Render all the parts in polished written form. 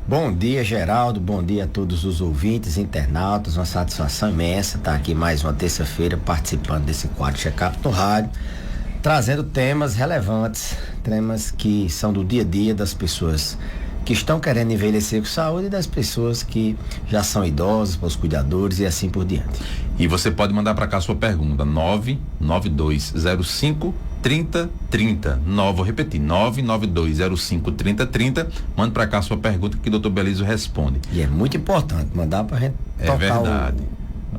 Bom dia, Geraldo. Bom dia a todos os ouvintes, internautas. Uma satisfação imensa estar aqui mais uma terça-feira participando desse quadro Check-up no rádio, trazendo temas relevantes, temas que são do dia a dia das pessoas que estão querendo envelhecer com saúde e das pessoas que já são idosos, para os cuidadores e assim por diante. E você pode mandar para cá a sua pergunta, 99205-3030. Vou repetir, 99205-3030. Mande para cá a sua pergunta que o Dr. Belizo responde. E é muito importante mandar para a gente tocar verdade.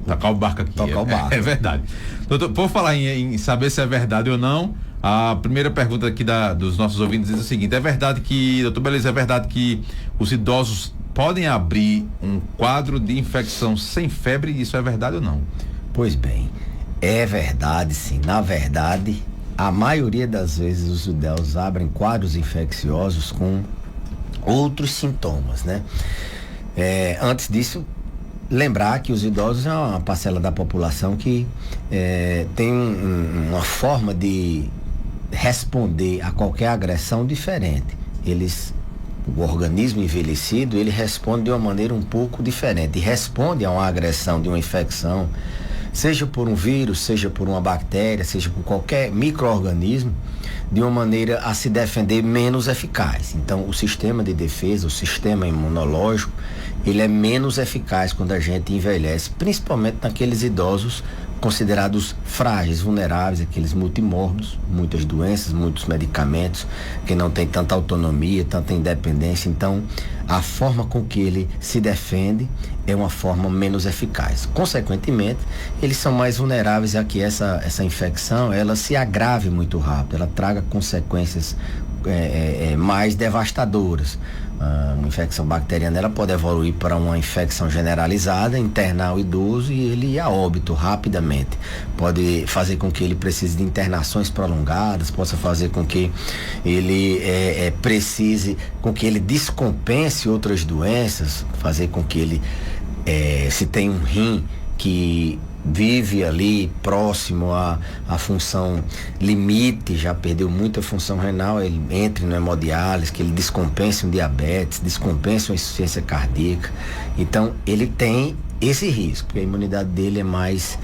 Tocar o barco aqui. Tocar o barco. É verdade. Doutor, por falar em saber se é verdade ou não, a primeira pergunta aqui dos nossos ouvintes diz o seguinte: é verdade que, doutor Belizo, é verdade que os idosos podem abrir um quadro de infecção sem febre? Isso é verdade ou não? Pois bem, é verdade sim. Na verdade, a maioria das vezes os idosos abrem quadros infecciosos com outros sintomas, né? Antes disso, lembrar que os idosos é uma parcela da população que tem uma forma de responder a qualquer agressão diferente. O organismo envelhecido, ele responde de uma maneira um pouco diferente, e responde a uma agressão de uma infecção, seja por um vírus, seja por uma bactéria, seja por qualquer micro-organismo, de uma maneira a se defender menos eficaz. Então, o sistema de defesa, o sistema imunológico, ele é menos eficaz quando a gente envelhece, principalmente naqueles idosos considerados frágeis, vulneráveis, aqueles multimórbidos, muitas doenças, muitos medicamentos, que não tem tanta autonomia, tanta independência. Então, a forma com que ele se defende é uma forma menos eficaz. Consequentemente, eles são mais vulneráveis a que essa infecção, ela se agrave muito rápido, ela traga consequências mais devastadoras. Uma infecção bacteriana, ela pode evoluir para uma infecção generalizada, internar o idoso e ele ir a óbito rapidamente. Pode fazer com que ele precise de internações prolongadas, possa fazer com que ele com que ele descompense outras doenças, fazer com que ele, se tem um rim que vive ali próximo à função limite, já perdeu muita função renal, ele entre no hemodiálise, que ele descompense um diabetes, descompense uma insuficiência cardíaca. Então, ele tem esse risco, porque a imunidade dele é mais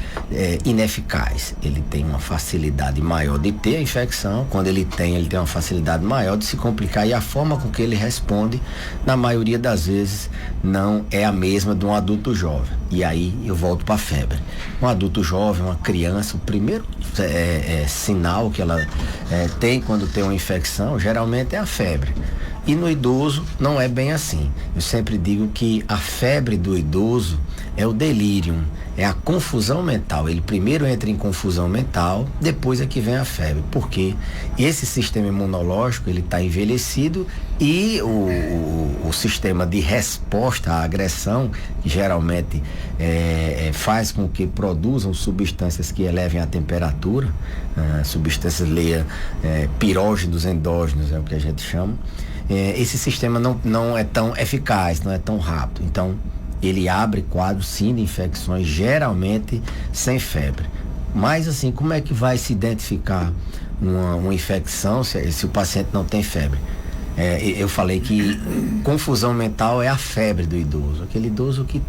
ineficaz. Ele tem uma facilidade maior de ter a infecção. Quando ele tem uma facilidade maior de se complicar, e a forma com que ele responde, na maioria das vezes, não é a mesma de um adulto jovem. E aí eu volto para a febre. Um adulto jovem, uma criança, o primeiro sinal que ela tem quando tem uma infecção, geralmente é a febre. E no idoso não é bem assim. Eu sempre digo que a febre do idoso é o delírio, é a confusão mental. Ele primeiro entra em confusão mental, depois é que vem a febre, porque esse sistema imunológico, ele está envelhecido, e o sistema de resposta à agressão, que geralmente faz com que produzam substâncias que elevem a temperatura, substâncias pirógenos endógenos, é o que a gente chama. Esse sistema não é tão eficaz, não é tão rápido. Então, ele abre quadros sim de infecções, geralmente sem febre. Mas assim, como é que vai se identificar uma infecção se o paciente não tem febre? Eu falei que confusão mental é a febre do idoso, aquele idoso que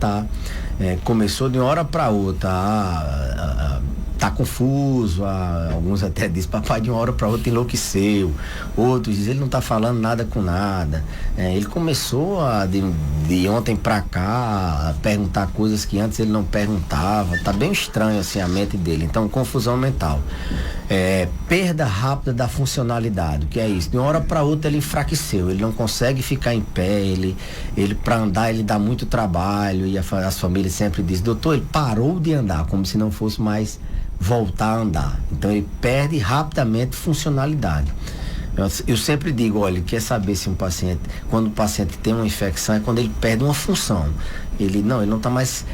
começou de uma hora para outra tá confuso, alguns até dizem, papai de uma hora para outra enlouqueceu, outros dizem, ele não tá falando nada com nada, ele começou de ontem para cá a perguntar coisas que antes ele não perguntava, tá bem estranho assim a mente dele. Então, confusão mental, perda rápida da funcionalidade, o que é isso? De uma hora para outra ele enfraqueceu, ele não consegue ficar em pé, ele para andar ele dá muito trabalho, e as famílias sempre dizem, doutor, ele parou de andar, como se não fosse mais voltar a andar. Então ele perde rapidamente funcionalidade. Eu sempre digo, olha, quer saber se quando o paciente tem uma infecção, é quando ele perde uma função. Ele não está mais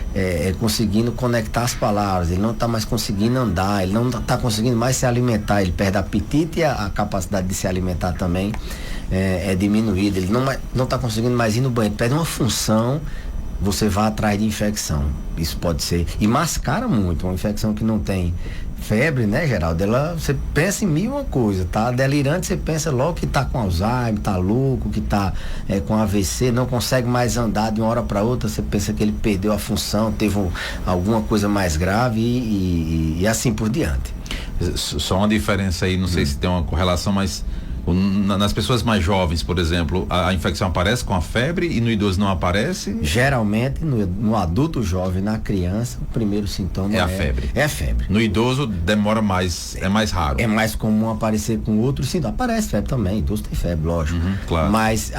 conseguindo conectar as palavras, ele não está mais conseguindo andar, ele não está conseguindo mais se alimentar, ele perde apetite, e a capacidade de se alimentar também é diminuída, ele não está conseguindo mais ir no banheiro, perde uma função. Você vai atrás de infecção. Isso pode ser, e mascara muito, uma infecção que não tem febre, né, Geraldo? Você pensa em mil uma coisa, tá delirante, você pensa logo que tá com Alzheimer, tá louco, que tá com AVC, não consegue mais andar de uma hora para outra, você pensa que ele perdeu a função, teve alguma coisa mais grave e assim por diante. Só uma diferença aí, não sei se tem uma correlação, mas nas pessoas mais jovens, por exemplo, a infecção aparece com a febre e no idoso não aparece? Geralmente, no adulto jovem, na criança, o primeiro sintoma é a febre. É a febre. No idoso demora mais, é mais raro. É mais comum aparecer com outros sintomas. Aparece febre também, idoso tem febre, lógico. Claro. Mas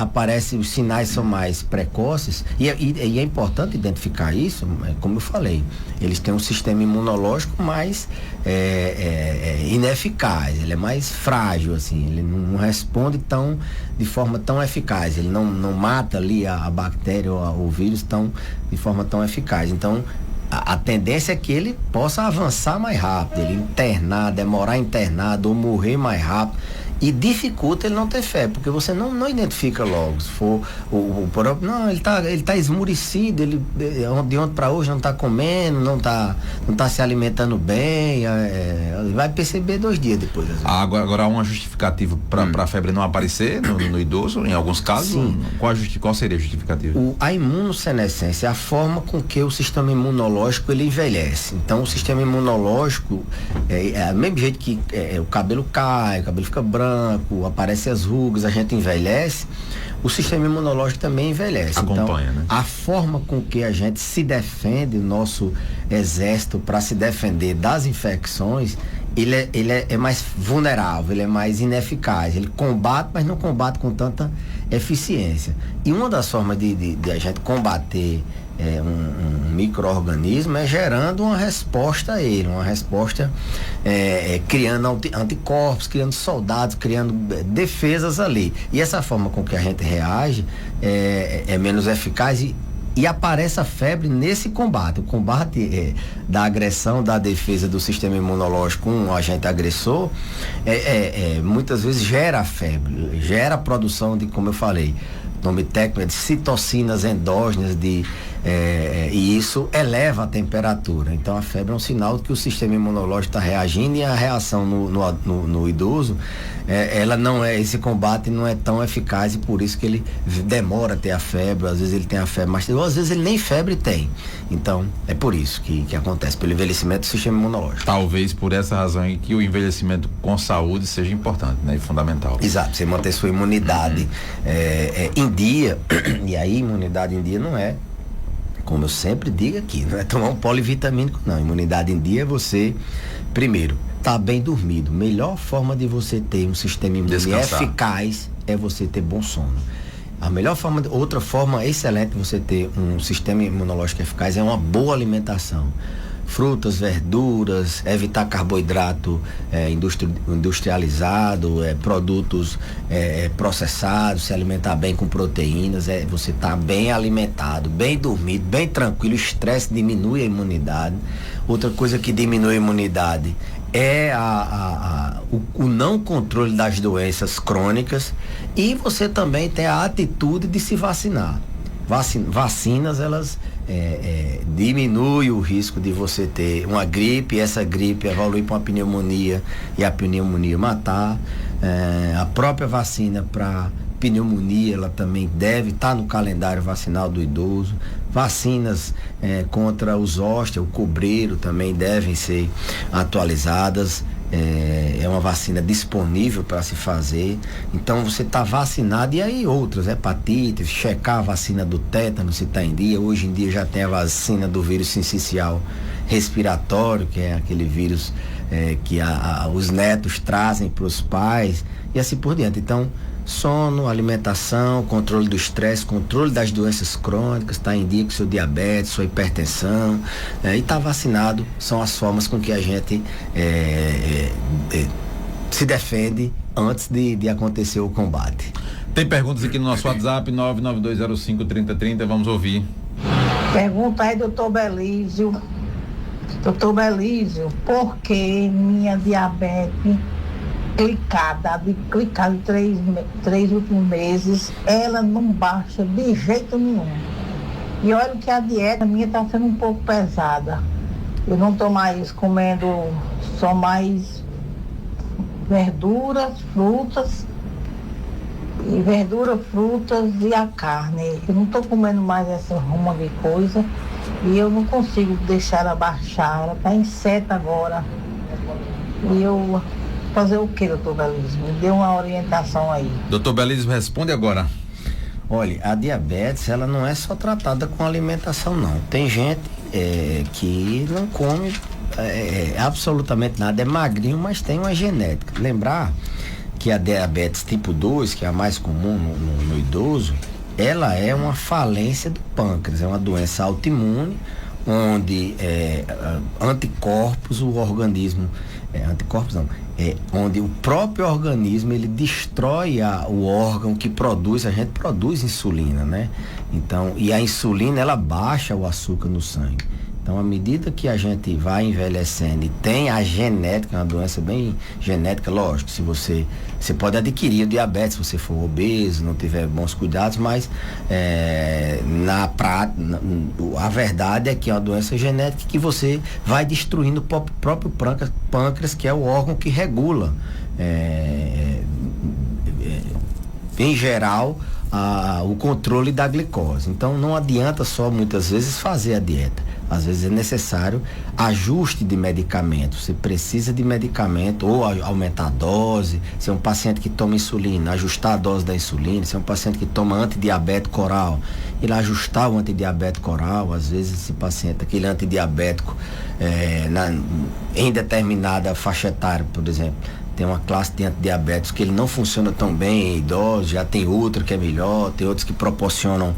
os sinais são mais precoces e é importante identificar isso, como eu falei. Eles têm um sistema imunológico mais ineficaz, ele é mais frágil, assim, ele não responde de forma tão eficaz, ele não mata ali a bactéria ou o vírus de forma tão eficaz. Então, a tendência é que ele possa avançar mais rápido, ele demorar internado ou morrer mais rápido. E dificulta ele não ter febre, porque você não identifica logo. Se for o próprio, não, ele tá esmurecido, ele de ontem para hoje não tá comendo, não tá se alimentando bem, vai perceber 2 dias depois. Agora há uma justificativa para a febre não aparecer no idoso, em alguns casos? Sim. Qual seria a justificativa? A imunossenescência é a forma com que o sistema imunológico ele envelhece. Então o sistema imunológico é do mesmo jeito que o cabelo cai, o cabelo fica branco, aparecem as rugas, a gente envelhece, o sistema imunológico também envelhece. Acompanha, então, né? A forma com que a gente se defende, o nosso exército para se defender das infecções, ele é mais vulnerável, ele é mais ineficaz, ele combate, mas não combate com tanta eficiência. E uma das formas de a gente combater um micro-organismo é gerando uma resposta a ele, uma resposta criando anticorpos, criando soldados, criando defesas ali. E essa forma com que a gente reage é menos eficaz e aparece a febre nesse combate. O combate da agressão, da defesa do sistema imunológico com um agente agressor, muitas vezes gera a febre, gera a produção de, como eu falei, nome técnico é de citocinas endógenas e isso eleva a temperatura. Então a febre é um sinal de que o sistema imunológico está reagindo e a reação no idoso, esse combate não é tão eficaz e por isso que ele demora a ter a febre, às vezes ele tem a febre mais ou às vezes ele nem febre tem. Então é por isso que acontece, pelo envelhecimento do sistema imunológico. Talvez por essa razão aí que o envelhecimento com saúde seja importante, né? E fundamental. Exato, você manter sua imunidade em dia, e aí imunidade em dia não é, como eu sempre digo aqui, não é tomar um polivitamínico, não. Imunidade em dia é você, primeiro, tá bem dormido. Melhor forma de você ter um sistema imune eficaz é você ter bom sono. Outra forma excelente de você ter um sistema imunológico eficaz é uma boa alimentação. Frutas, verduras, evitar carboidrato industrializado, produtos processados, se alimentar bem com proteínas, você tá bem alimentado, bem dormido, bem tranquilo. O estresse diminui a imunidade. Outra coisa que diminui a imunidade é o não controle das doenças crônicas, e você também tem a atitude de se vacinar. Vacinas, elas diminuem o risco de você ter uma gripe, e essa gripe evoluir para uma pneumonia e a pneumonia matar. A própria vacina para pneumonia, ela também deve estar no calendário vacinal do idoso. Vacinas contra os hóstia, o cobreiro, também devem ser atualizadas. É uma vacina disponível para se fazer. Então você está vacinado, e aí outras, hepatite, checar a vacina do tétano se está em dia. Hoje em dia já tem a vacina do vírus sincicial respiratório, que é aquele vírus que os netos trazem para os pais, e assim por diante. Então, sono, alimentação, controle do estresse, controle das doenças crônicas, está em dia com seu diabetes, sua hipertensão, e está vacinado, são as formas com que a gente se defende antes de acontecer o combate. Tem perguntas aqui no nosso WhatsApp, 992053030, vamos ouvir. Pergunta aí, doutor Belísio. Doutor Belísio, por que minha diabetes clicada de 3 últimos meses, ela não baixa de jeito nenhum? E olha que a dieta minha está sendo um pouco pesada. Eu não estou mais comendo só mais verduras, frutas e a carne. Eu não estou comendo mais essa ruma de coisa e eu não consigo deixar ela baixar. Ela está em 7 agora. E eu fazer o que, doutor Belísio? Me dê uma orientação aí. Doutor Belísio, responde agora. Olha, a diabetes, ela não é só tratada com alimentação, não. Tem gente que não come absolutamente nada, é magrinho, mas tem uma genética. Lembrar que a diabetes tipo 2, que é a mais comum no idoso, ela é uma falência do pâncreas, é uma doença autoimune, onde anticorpos, o organismo, anticorpos não, onde o próprio organismo ele destrói o órgão que produz, a gente produz insulina, né? Então, e a insulina ela baixa o açúcar no sangue. Então, à medida que a gente vai envelhecendo e tem a genética, uma doença bem genética, lógico, se você pode adquirir o diabetes se você for obeso, não tiver bons cuidados, mas na prática, a verdade é que é uma doença genética que você vai destruindo o próprio pâncreas, que é o órgão que regula, em geral, o controle da glicose. Então, não adianta só muitas vezes fazer a dieta. Às vezes é necessário ajuste de medicamento. Você precisa de medicamento ou aumentar a dose. Se é um paciente que toma insulina, ajustar a dose da insulina. Se é um paciente que toma antidiabético oral, ele ajustar o antidiabético oral. Às vezes esse paciente, aquele antidiabético em determinada faixa etária, por exemplo, tem uma classe de antidiabéticos que ele não funciona tão bem em idosos, já tem outra que é melhor, tem outros que proporcionam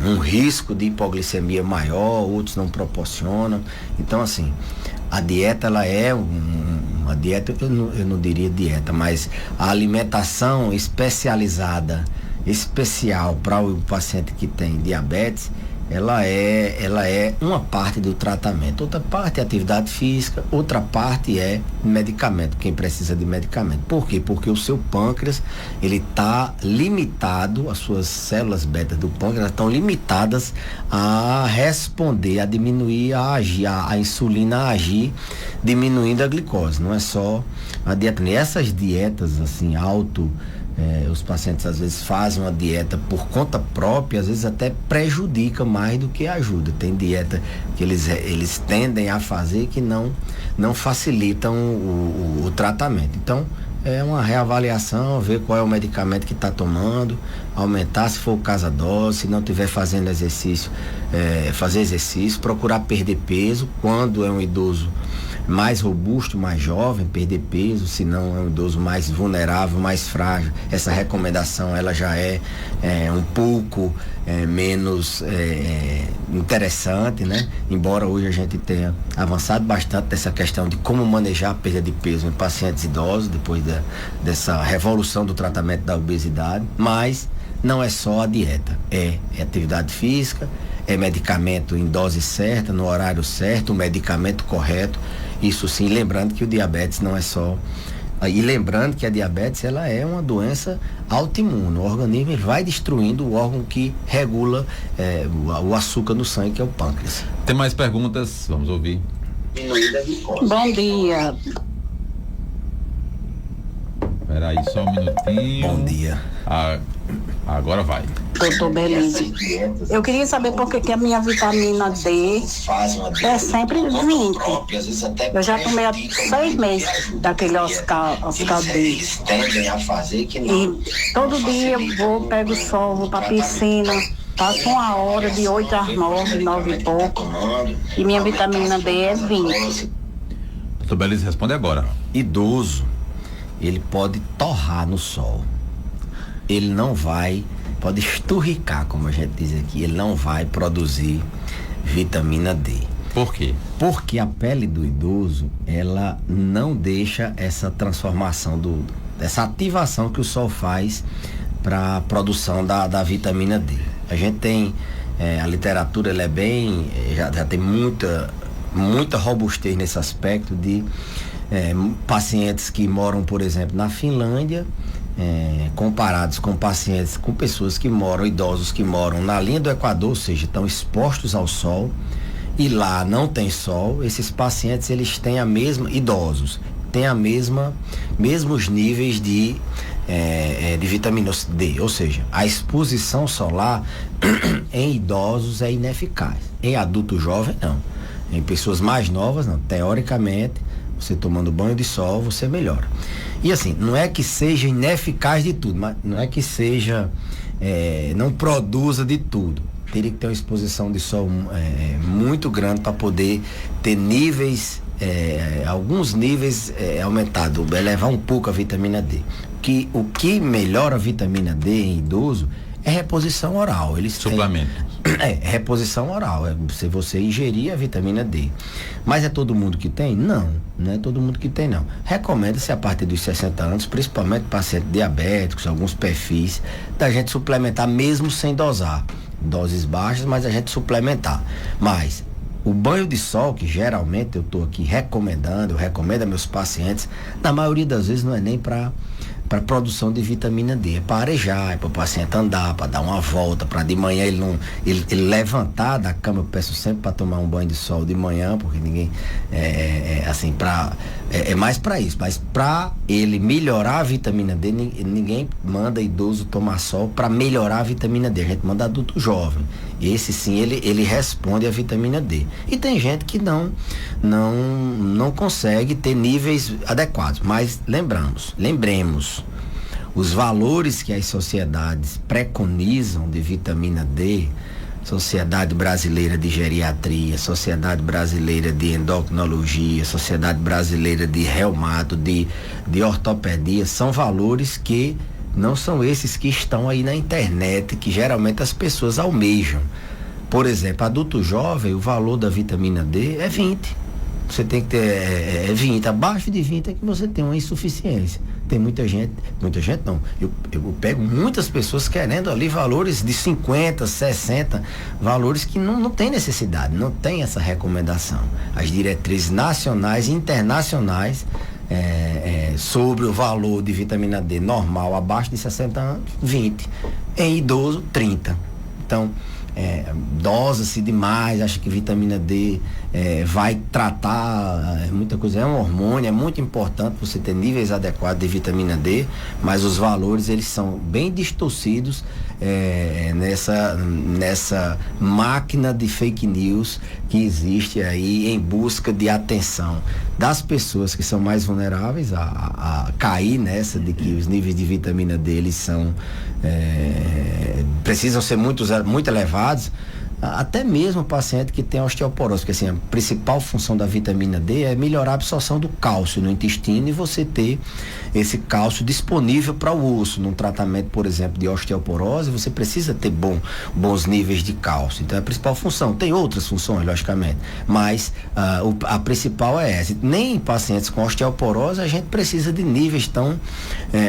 um risco de hipoglicemia maior, outros não proporcionam. Então, assim, a dieta, ela é uma dieta, eu não diria dieta, mas a alimentação especializada, especial para o paciente que tem diabetes, ela é uma parte do tratamento. Outra parte é atividade física, outra parte é medicamento, quem precisa de medicamento. Por quê? Porque o seu pâncreas, ele está limitado, as suas células beta do pâncreas estão limitadas a responder, a diminuir, a agir, a insulina a agir, diminuindo a glicose. Não é só a dieta. E essas dietas, assim, os pacientes às vezes fazem uma dieta por conta própria, às vezes até prejudica mais do que ajuda. Tem dieta que eles tendem a fazer que não facilitam o tratamento. Então, é uma reavaliação, ver qual é o medicamento que está tomando, aumentar, se for o caso, a dose. Se não estiver fazendo exercício, fazer exercício, procurar perder peso quando é um idoso mais robusto, mais jovem, perder peso. Se não é um idoso mais vulnerável, mais frágil, essa recomendação ela já é um pouco menos interessante, né? Embora hoje a gente tenha avançado bastante nessa questão de como manejar a perda de peso em pacientes idosos, depois dessa revolução do tratamento da obesidade. Mas não é só a dieta, é atividade física, é medicamento em dose certa, no horário certo, o medicamento correto. Isso sim, lembrando que o diabetes não é só... E lembrando que a diabetes, ela é uma doença autoimune. O organismo ele vai destruindo o órgão que regula o açúcar no sangue, que é o pâncreas. Tem mais perguntas? Vamos ouvir. Bom dia. Espera aí só um minutinho. Bom dia. Agora vai. Doutor Belísio, eu queria saber por que a minha vitamina D é sempre 20. Eu já tomei há 6 meses daquele Oscar D. E todo dia eu vou, pego o sol, vou pra piscina, passo 1 hora de 8 às 9, 9 e pouco. E minha vitamina D é 20. Doutor Belísio, responde agora. Idoso, ele pode torrar no sol. Ele não pode esturricar, como a gente diz aqui, ele não vai produzir vitamina D. Por quê? Porque a pele do idoso, ela não deixa essa transformação, essa ativação que o sol faz para a produção da vitamina D. A gente tem, a literatura, ela é bem, já tem muita robustez nesse aspecto de pacientes que moram, por exemplo, na Finlândia, comparados com pessoas que moram, idosos que moram na linha do Equador, ou seja, estão expostos ao sol, e lá não tem sol, esses pacientes eles têm a mesma, idosos, têm a mesmos níveis de vitamina D, ou seja, a exposição solar em idosos é ineficaz, em adulto jovem não, em pessoas mais novas não, teoricamente você tomando banho de sol você melhora. E assim, não é que seja ineficaz de tudo, mas não é que seja não produza de tudo, teria que ter uma exposição de sol muito grande para poder ter níveis, alguns níveis aumentados, elevar um pouco a vitamina D. O que melhora a vitamina D em idoso é reposição oral. Suplemento. Reposição oral, se você ingerir a vitamina D. Mas é todo mundo que tem? Não é todo mundo que tem não. Recomenda-se a partir dos 60 anos, principalmente pacientes diabéticos, alguns perfis, da gente suplementar mesmo sem dosar. Doses baixas, mas a gente suplementar. Mas o banho de sol, que geralmente eu estou aqui recomendando, eu recomendo a meus pacientes, na maioria das vezes não é nem para produção de vitamina D, é para arejar, é para o paciente andar, para dar uma volta, para de manhã ele levantar da cama. Eu peço sempre para tomar um banho de sol de manhã, porque ninguém assim, é mais para isso, mas para ele melhorar a vitamina D, ninguém manda idoso tomar sol para melhorar a vitamina D, a gente manda adulto jovem. Esse sim, ele responde à vitamina D. E tem gente que não consegue ter níveis adequados, mas lembremos, os valores que as sociedades preconizam de vitamina D, Sociedade Brasileira de Geriatria, Sociedade Brasileira de Endocrinologia, Sociedade Brasileira de Reumato, de Ortopedia, são valores que não são esses que estão aí na internet, que geralmente as pessoas almejam. Por exemplo, adulto jovem, o valor da vitamina D é 20. Você tem que ter 20, abaixo de 20 é que você tem uma insuficiência. Tem muita gente não, eu pego muitas pessoas querendo ali valores de 50, 60, valores que não tem necessidade, não tem essa recomendação. As diretrizes nacionais e internacionais sobre o valor de vitamina D normal abaixo de 60 anos, 20, em idoso 30. Então dosa-se demais, acha que vitamina D vai tratar muita coisa, é um hormônio, é muito importante você ter níveis adequados de vitamina D, mas os valores eles são bem distorcidos nessa máquina de fake news que existe aí em busca de atenção das pessoas que são mais vulneráveis a cair nessa de que os níveis de vitamina D eles são precisam ser muito elevados, até mesmo o paciente que tem osteoporose, porque assim, a principal função da vitamina D é melhorar a absorção do cálcio no intestino e você ter esse cálcio disponível para o osso. Num tratamento, por exemplo, de osteoporose, você precisa ter bons níveis de cálcio. Então é a principal função. Tem outras funções, logicamente, mas a principal é essa. Nem em pacientes com osteoporose a gente precisa de níveis tão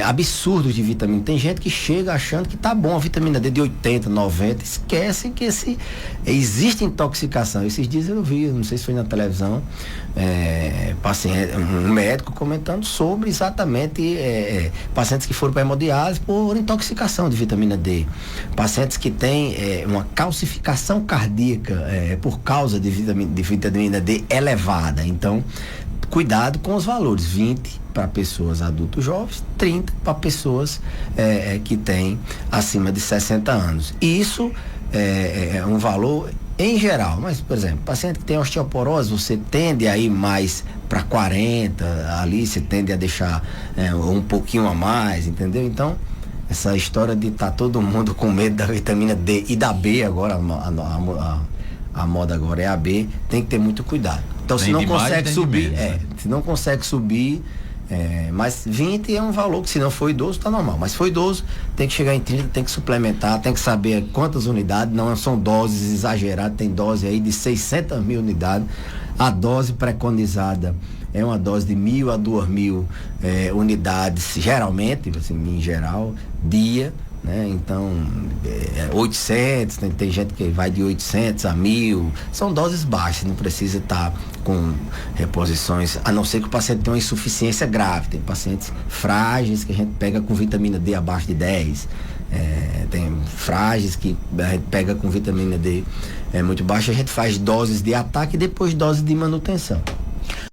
absurdos de vitamina. Tem gente que chega achando que tá bom a vitamina D de 80, 90, esquece que existe intoxicação. Esses dias eu vi, não sei se foi na televisão, um médico comentando sobre exatamente pacientes que foram para hemodiálise por intoxicação de vitamina D, pacientes que têm uma calcificação cardíaca por causa de vitamina D elevada. Então, cuidado com os valores, 20 para pessoas adultos jovens, 30 para pessoas que têm acima de 60 anos. E isso é um valor em geral, mas, por exemplo, paciente que tem osteoporose, você tende a ir mais para 40, ali você tende a deixar um pouquinho a mais, entendeu? Então, essa história de estar todo mundo com medo da vitamina D e da B agora, a moda agora é a B, tem que ter muito cuidado. Então, se não consegue subir, se não consegue subir, mas 20 é um valor que, se não for idoso, tá normal, mas se for idoso, tem que chegar em 30, tem que suplementar, tem que saber quantas unidades, não são doses exageradas, tem dose aí de 600 mil unidades. A dose preconizada é uma dose de 1.000 a 2.000 unidades, geralmente, assim, em geral, dia, né? Então 800, tem gente que vai de 800 a 1.000, são doses baixas, não precisa estar com reposições, a não ser que o paciente tenha uma insuficiência grave. Tem pacientes frágeis que a gente pega com vitamina D abaixo de 10, Tem frágeis que a gente pega com vitamina D muito baixa, a gente faz doses de ataque e depois doses de manutenção.